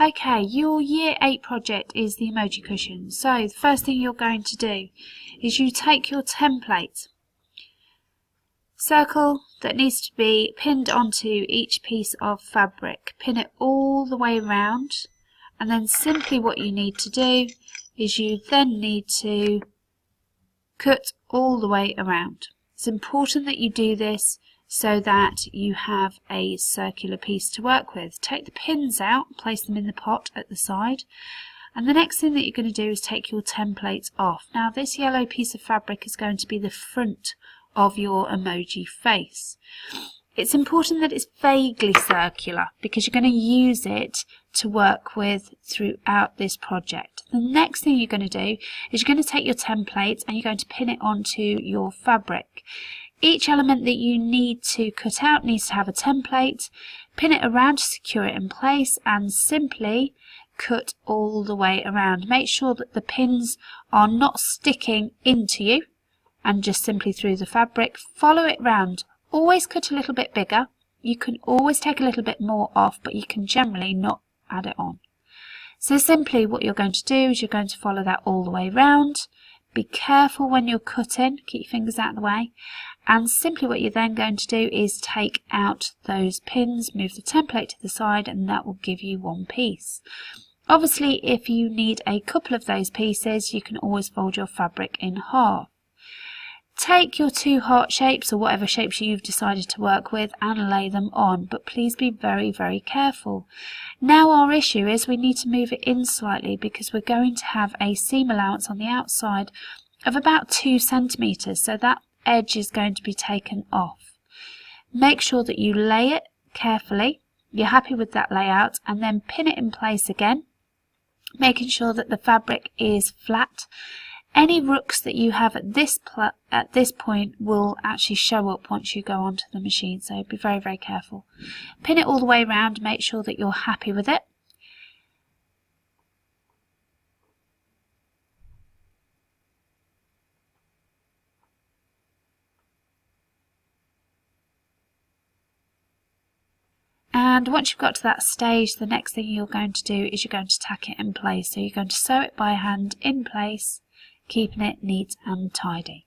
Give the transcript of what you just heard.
Okay, your Year 8 project is the emoji cushion. So the first thing you're going to do is you take your template, circle that needs to be pinned onto each piece of fabric, pin it all the way around, and then simply what you need to do is you then need to cut all the way around. It's important that you do this so that you have a circular piece to work with. Take the pins out, place them in the pot at the side, and the next thing that you're going to do is take your template off. Now this yellow piece of fabric is going to be the front of your emoji face. It's important that it's vaguely circular because you're going to use it to work with throughout this project. The next thing you're going to do is you're going to take your template and you're going to pin it onto your fabric. Each element that you need to cut out needs to have a template. Pin it around to secure it in place and simply cut all the way around. Make sure that the pins are not sticking into you and just simply through the fabric. Follow it round. Always cut a little bit bigger. You can always take a little bit more off, but you can generally not add it on. So simply what you're going to do is you're going to follow that all the way round. Be careful when you're cutting, keep your fingers out of the way, and simply what you're then going to do is take out those pins, move the template to the side, and that will give you one piece. Obviously, if you need a couple of those pieces, you can always fold your fabric in half. Take your two heart shapes or whatever shapes you've decided to work with and lay them on, but please be very, very careful. Now our issue is we need to move it in slightly because we're going to have a seam allowance on the outside of about 2 centimeters, so that edge is going to be taken off. Make sure that you lay it carefully, you're happy with that layout, and then pin it in place again, making sure that the fabric is flat. Any rooks that you have at this point will actually show up once you go onto the machine, so be very, very careful. Pin it all the way around, make sure that you're happy with it. And once you've got to that stage, the next thing you're going to do is you're going to tack it in place. So you're going to sew it by hand in place, keeping it neat and tidy.